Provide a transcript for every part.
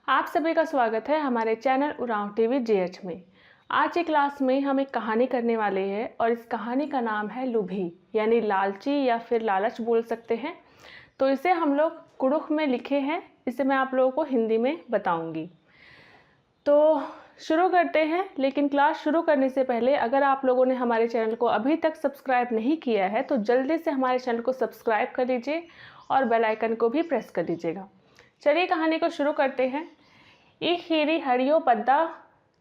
आप सभी का स्वागत है हमारे चैनल उरांव टीवी जीएच में। आज की क्लास में हम एक कहानी करने वाले हैं और इस कहानी का नाम है लुभी, यानी लालची या फिर लालच बोल सकते हैं। तो इसे हम लोग कुड़ुख में लिखे हैं, इसे मैं आप लोगों को हिंदी में बताऊंगी। तो शुरू करते हैं, लेकिन क्लास शुरू करने से पहले अगर आप लोगों ने हमारे चैनल को अभी तक सब्सक्राइब नहीं किया है तो जल्दी से हमारे चैनल को सब्सक्राइब कर लीजिए और बेल आइकन को भी प्रेस कर दीजिएगा। चलिए कहानी को शुरू करते हैं। एक हीरी हरियो पद्दा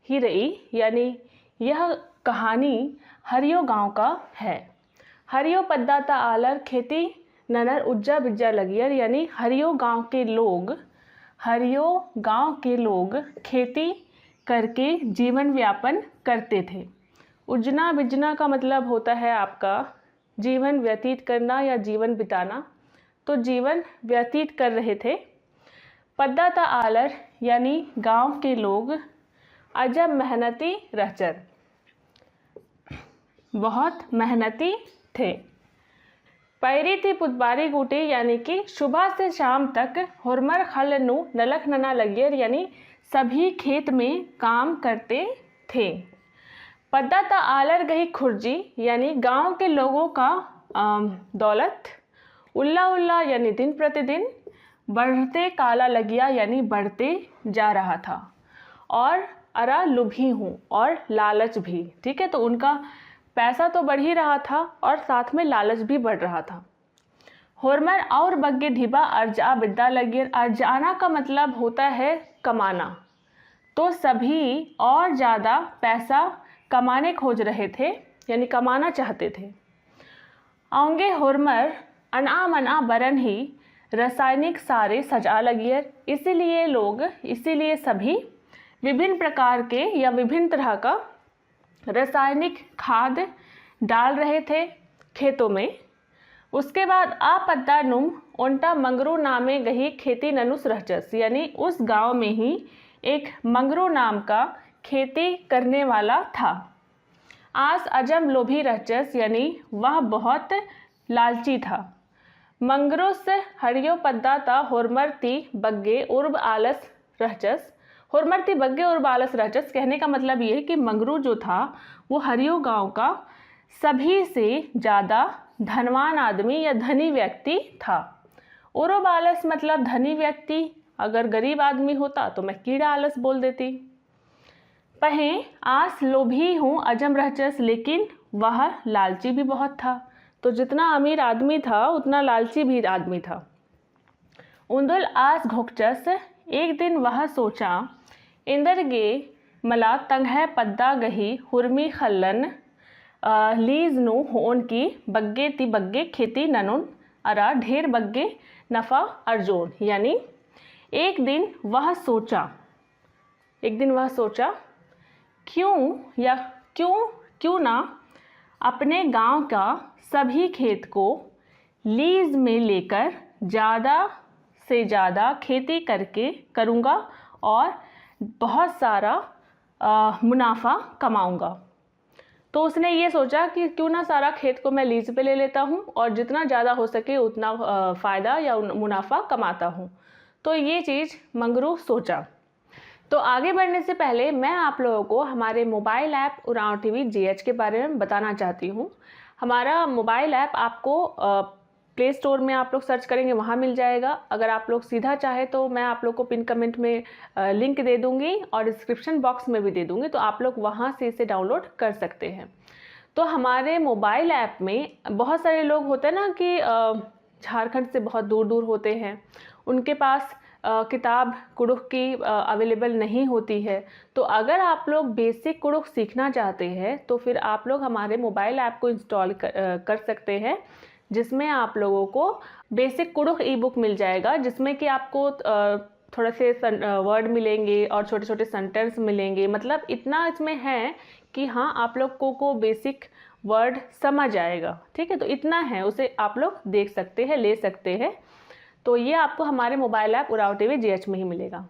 ही रही, यानी यह कहानी हरियो गांव का है। हरियो पद्दा ता आलर खेती ननर उज्जा बिज्जा लगियर, यानी हरियो गांव के लोग खेती करके जीवन व्यापन करते थे। उजना बिजना का मतलब होता है आपका जीवन व्यतीत करना या जीवन बिताना। तो जीवन व्यतीत कर रहे थे। पद्दा ता आलर यानी गांव के लोग अजब मेहनती रहचर, बहुत मेहनती थे। पैरी थी पुतबारी गुटी, यानी कि सुबह से शाम तक हुरमर खल नु नलख नना लगियर, यानी सभी खेत में काम करते थे। पद्दा ता आलर गई खुर्जी, यानी गांव के लोगों का दौलत उल्ला उल्ला, यानी दिन प्रतिदिन बढ़ते काला लगिया, यानी बढ़ते जा रहा था। और अरा लुभी हूँ, और लालच भी। ठीक है, तो उनका पैसा तो बढ़ ही रहा था और साथ में लालच भी बढ़ रहा था। होरमर और बग्गे ढिबा अर्जा बिद्दा लगियर, अर्जाना का मतलब होता है कमाना। तो सभी और ज़्यादा पैसा कमाने खोज रहे थे, यानी कमाना चाहते थे। आउंगे होरमर अना मना बरन ही रासायनिक सारे सजा लगियर, इसीलिए सभी विभिन्न प्रकार के या विभिन्न तरह का रासायनिक खाद डाल रहे थे खेतों में। उसके बाद आ पद्दा नुम ओंटा मंगरू नामे गही खेती ननुस रहचस, यानी उस गांव में ही एक मंगरू नाम का खेती करने वाला था। आस अजम लोभी रहचस, यानी वह बहुत लालची था। मंगरूस हरियो पद्दा ता होरमरती बग्गे उर्ब आलस रहचस। होरमरती बग्गे उर्ब आलस रहचस कहने का मतलब ये है कि मंगरू जो था वो हरियो गांव का सभी से ज़्यादा धनवान आदमी या धनी व्यक्ति था। उर्ब आलस मतलब धनी व्यक्ति, अगर गरीब आदमी होता तो मैं कीड़ा आलस बोल देती। पहें आस लोभी हूँ अजम रहचस, लेकिन वह लालची भी बहुत था। तो जितना अमीर आदमी था उतना लालची भी आदमी था। उन्दुल आस घोकचस, एक दिन वह सोचा इंदर गे मला तंगह पद्दा गही हुरमी खल्लन लीज नु होन की बग्गे ती बग्गे खेती ननुन अरा ढेर बग्गे नफ़ा अर्जोन, यानी एक दिन वह सोचा क्यों ना अपने गांव का सभी खेत को लीज में लेकर ज़्यादा से ज़्यादा खेती करूँगा और बहुत सारा मुनाफा कमाऊँगा। तो उसने ये सोचा कि क्यों ना सारा खेत को मैं लीज पे ले लेता हूँ और जितना ज़्यादा हो सके उतना फ़ायदा या मुनाफा कमाता हूँ। तो ये चीज़ मंगरू सोचा। तो आगे बढ़ने से पहले मैं आप लोगों को हमारे mobile app Oraon TV GH के बारे में बताना चाहती हूँ। हमारा मोबाइल ऐप आपको प्ले स्टोर में आप लोग सर्च करेंगे, वहाँ मिल जाएगा। अगर आप लोग सीधा चाहे तो मैं आप लोग को पिन कमेंट में लिंक दे दूँगी और डिस्क्रिप्शन बॉक्स में भी दे दूँगी, तो आप लोग वहाँ से इसे डाउनलोड कर सकते हैं। तो हमारे मोबाइल ऐप में बहुत सारे लोग होते हैं ना कि झारखंड से बहुत दूर दूर होते हैं, उनके पास किताब कुड़ुख की अवेलेबल नहीं होती है। तो अगर आप लोग बेसिक कुड़ुख सीखना चाहते हैं तो फिर आप लोग हमारे मोबाइल ऐप को इंस्टॉल कर सकते हैं, जिसमें आप लोगों को बेसिक कुड़ुख ई बुक मिल जाएगा, जिसमें कि आपको थोड़े से वर्ड मिलेंगे और छोटे छोटे सेंटेंस मिलेंगे। मतलब इतना इसमें है कि हाँ, आप लोग को बेसिक वर्ड समझ आएगा। ठीक है, तो इतना है, उसे आप लोग देख सकते हैं, ले सकते हैं। तो ये आपको हमारे mobile app Oraon TV GH में ही मिलेगा।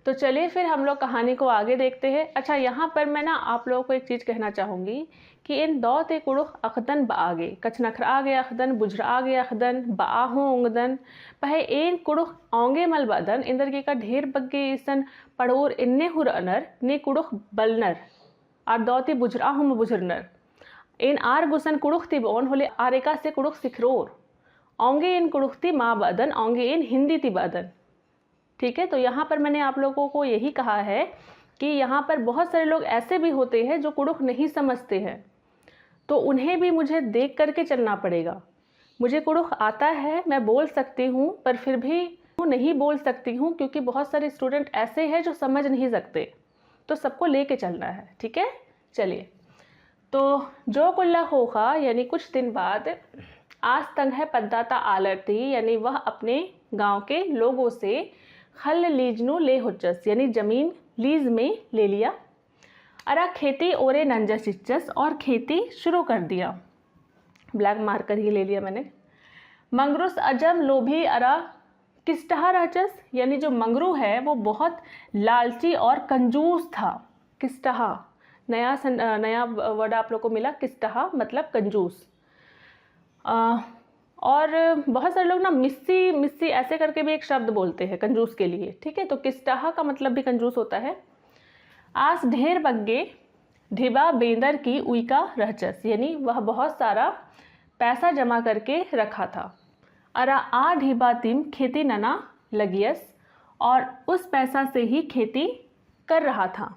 तो चलिए फिर हम लोग कहानी को आगे देखते हैं। अच्छा, यहाँ पर मैं ना आप लोगों को एक चीज़ कहना चाहूँगी कि इन दौ ते कुड़ुख अखदन बागे कच नखर आगे अखदन बुझरा आगे अखदन बाहू उंगदन पहे एन कुड़ुख औंगे मल बदन इंदर के का ढेर बग्गे ईसन पड़ोर इन्ने हुर अनर ने कुड़ुख बलनर आर दौती बुझरा हम बुझरनर इन आर गुसन कुड़ुख ती बोन होले आरेका से कुड़ुख सिखरोर औंगे इन कुड़ुख ती माँ बदन औंगे इन हिंदी ती बदन। ठीक है, तो यहाँ पर मैंने आप लोगों को यही कहा है कि यहाँ पर बहुत सारे लोग ऐसे भी होते हैं जो कुड़ुख नहीं समझते हैं, तो उन्हें भी मुझे देख करके चलना पड़ेगा। मुझे कुड़ुख आता है, मैं बोल सकती हूँ, पर फिर भी नहीं बोल सकती हूँ क्योंकि बहुत सारे स्टूडेंट ऐसे हैं जो समझ नहीं सकते, तो सबको लेके चलना है। ठीक है, चलिए। तो जो कुल्ला होगा यानी कुछ दिन बाद आज तंग है पद्दाता आलर थी, यानी वह अपने गांव के लोगों से खल लीजनू ले हुच्चस यानी ज़मीन लीज में ले लिया। अरा खेती ओरे नंजा चिच्चस और खेती शुरू कर दिया, ब्लैक मार्कर ही ले लिया मैंने। मंगरूस अजम लोभी अरा किस्टहा रचस यानी जो मंगरू है वो बहुत लालची और कंजूस था। किस्टहा नया वर्ड आप लोग को मिला, किस्टहा मतलब कंजूस। और बहुत सारे लोग ना मिस्सी मिस्सी ऐसे करके भी एक शब्द बोलते हैं कंजूस के लिए। ठीक है, तो किस्टहा का मतलब भी कंजूस होता है। आस ढेर बग्गे ढिबा बेंदर की उइका रहचस यानी वह बहुत सारा पैसा जमा करके रखा था। अरा आ ढिबा तिम खेती नना लगियस और उस पैसा से ही खेती कर रहा था।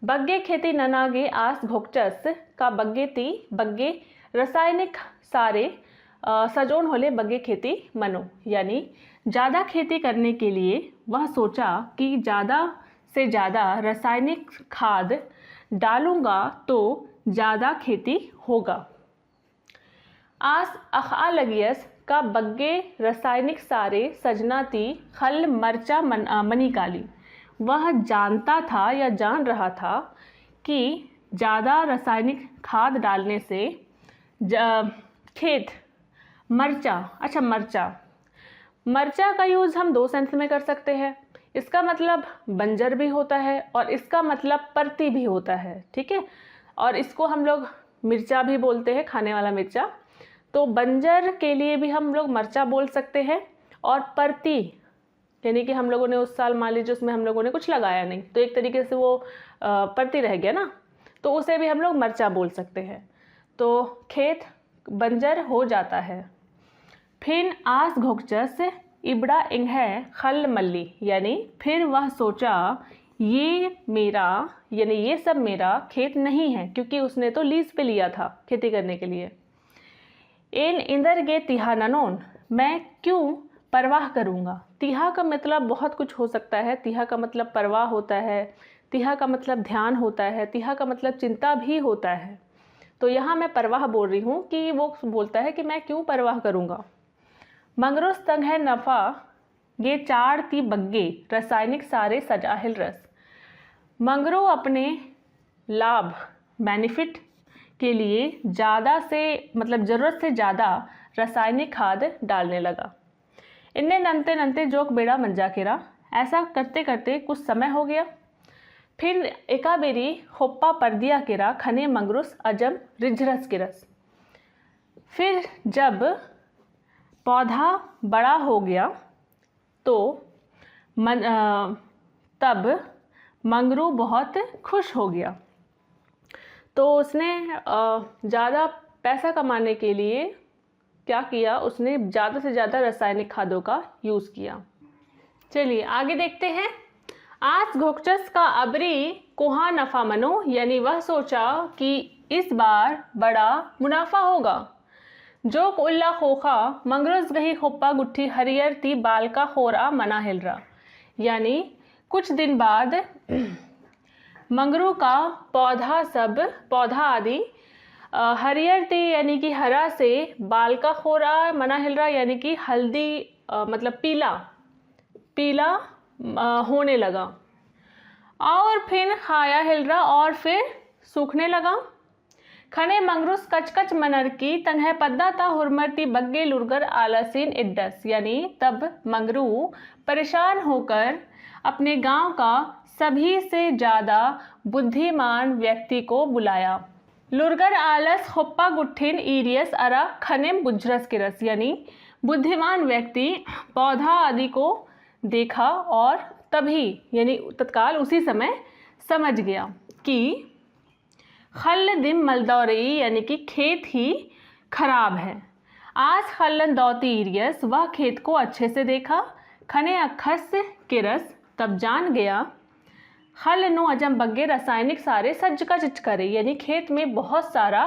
बग्गे खेती ननागे आस घोकचस का बग्गे ती बग्गे रासायनिक सारे सजोन होले बग्गे खेती मनो यानी ज़्यादा खेती करने के लिए वह सोचा कि ज़्यादा से ज़्यादा रासायनिक खाद डालूंगा तो ज़्यादा खेती होगा। आस अखा लगियस का बग्गे रासायनिक सारे सजनाती खल मरचा मनी काली वह जानता था या जान रहा था कि ज़्यादा रासायनिक खाद डालने से खेत मरचा। अच्छा, मरचा का यूज़ हम दो सेंस में कर सकते हैं। इसका मतलब बंजर भी होता है और इसका मतलब परती भी होता है। ठीक है, और इसको हम लोग मिर्चा भी बोलते हैं, खाने वाला मिर्चा। तो बंजर के लिए भी हम लोग मरचा बोल सकते हैं और परती यानी कि हम लोगों ने उस साल मान लीजिए उसमें हम लोगों ने कुछ लगाया नहीं तो एक तरीके से वो परती रह गया ना, तो उसे भी हम लोग मरचा बोल सकते हैं। तो खेत बंजर हो जाता है। फिर आस घोकचस इबड़ा इंघै खल मल्ली यानी फिर वह सोचा ये मेरा यानी ये सब मेरा खेत नहीं है क्योंकि उसने तो लीज पे लिया था खेती करने के लिए। इन इंदर गे तिहा ननोन मैं क्यों परवाह करूँगा। तिहा का मतलब बहुत कुछ हो सकता है। तिहा का मतलब परवाह होता है, तिहा का मतलब ध्यान होता है, तिहा का मतलब चिंता भी होता है। तो यहाँ मैं परवाह बोल रही हूँ कि वो बोलता है कि मैं क्यों परवाह करूँगा। मंगरूस तंग है नफ़ा ये चार ती बग्गे रासायनिक सारे सजाहिल रस। मंगरू अपने लाभ बेनिफिट के लिए ज़्यादा से मतलब ज़रूरत से ज़्यादा रासायनिक खाद डालने लगा। इन्ने नंते नंते जोक बेड़ा मंजा केरा। ऐसा करते करते कुछ समय हो गया। फिर एका बेरी होप्पा परदिया केरा खने मंगरूस अजम रिझरस के रस। फिर जब पौधा बड़ा हो गया तो तब मंगरू बहुत खुश हो गया। तो उसने ज़्यादा पैसा कमाने के लिए क्या किया, उसने ज़्यादा से ज़्यादा रासायनिक खादों का यूज़ किया। चलिए आगे देखते हैं। आस घोकचस का अबरी कोहा नफ़ा मनो यानी वह सोचा कि इस बार बड़ा मुनाफा होगा। जोक उल्ला खोखा मंगरूस गही खोप्पा गुट्ठी हरियर ती बाल का खोरा मना हिलरा यानी कुछ दिन बाद मंगरू का पौधा आदि हरियर ती यानी कि हरा से बाल का खोरा मना हिलरा यानी कि हल्दी मतलब पीला होने लगा और फिर खाया हिलरा और फिर सूखने लगा। खने मंगरूस कचकच मनर की तंगह पद्दा ता हुरमरती बग्गे लुरगर आलसीन इड्डस यानी तब मंगरू परेशान होकर अपने गांव का सभी से ज़्यादा बुद्धिमान व्यक्ति को बुलाया। लुरगर आलस होप्पा गुट्ठिन ईरियस अरा खनिम बुज्रस किरस, यानी बुद्धिमान व्यक्ति पौधा आदि को देखा और तभी यानी तत्काल उसी समय समझ गया कि खल दिम मलदौरी, यानी कि खेत ही खराब है। आज खल्लन दौती ईरियस, वह खेत को अच्छे से देखा। खने अखस किरस, तब जान गया। खल नु अजम बग्गे रासायनिक सारे सज्ज का चिच करे, यानी खेत में बहुत सारा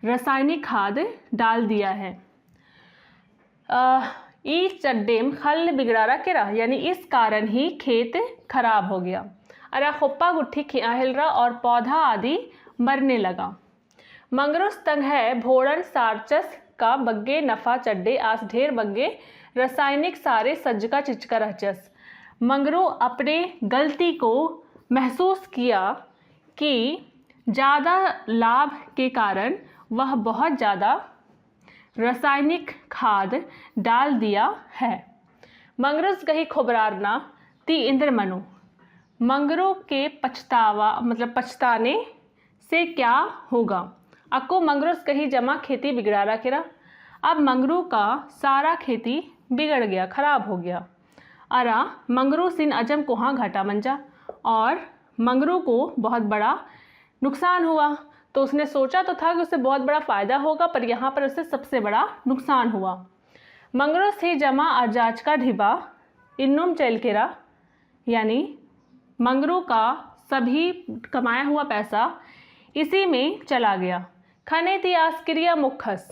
रासायनिक खाद डाल दिया है। ई चड्डेम खल बिगड़ारा किरा, यानी इस कारण ही खेत खराब हो गया। अरा खोप्पा गुट्ठी खियाहिलरा, और पौधा आदि मरने लगा। मंगरुस तंग है भोड़न सारचस का बग्गे नफ़ा चड्डे आस ढेर बग्गे रासायनिक सारे सज्ज का चिचका रहचस। मंगरू अपने गलती को महसूस किया कि ज़्यादा लाभ के कारण वह बहुत ज़्यादा रासायनिक खाद डाल दिया है। मंगरुस गही खुबरारना ती इंद्र मनु, मंगरू के पछताने से क्या होगा। अक्को मंगरूस कहीं जमा खेती बिगड़ारा किरा, अब मंगरू का सारा खेती बिगड़ गया, खराब हो गया। अरा मंगरू सिन अजम कोहा घाटा मंजा, और मंगरू को बहुत बड़ा नुकसान हुआ। तो उसने सोचा तो था कि उससे बहुत बड़ा फ़ायदा होगा, पर यहाँ पर उससे सबसे बड़ा नुकसान हुआ। मंगरू से जमा अरजाज का ढिबा इन्नुम चलकेरा, यानी मंगरू का सभी कमाया हुआ पैसा इसी में चला गया। खने ती आस्क्रिया मुखस,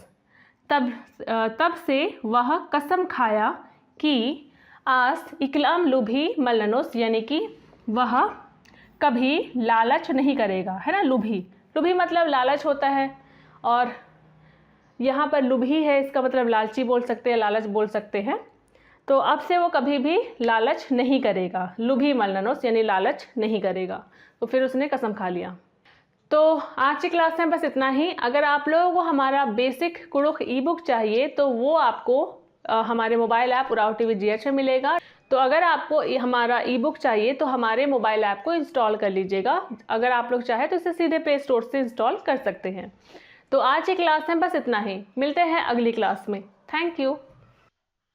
तब से वह कसम खाया कि आस इकलाम लुभी मलनोस, यानी कि वह कभी लालच नहीं करेगा, है ना। लुभी मतलब लालच होता है, और यहाँ पर लुभी है, इसका मतलब लालची बोल सकते हैं, लालच बोल सकते हैं। तो अब से वो कभी भी लालच नहीं करेगा, लुभी मलनोस यानी लालच नहीं करेगा। तो फिर उसने कसम खा लिया। तो आज की क्लास में बस इतना ही। अगर आप लोगों को हमारा बेसिक कुड़ुख ई बुक चाहिए तो वो आपको हमारे mobile app Oraon TV GH में मिलेगा। तो अगर आपको हमारा ई बुक चाहिए तो हमारे मोबाइल ऐप को इंस्टॉल कर लीजिएगा। अगर आप लोग चाहें तो इसे सीधे प्ले स्टोर से इंस्टॉल कर सकते हैं। तो आज की क्लास में बस इतना ही, मिलते हैं अगली क्लास में। Thank you.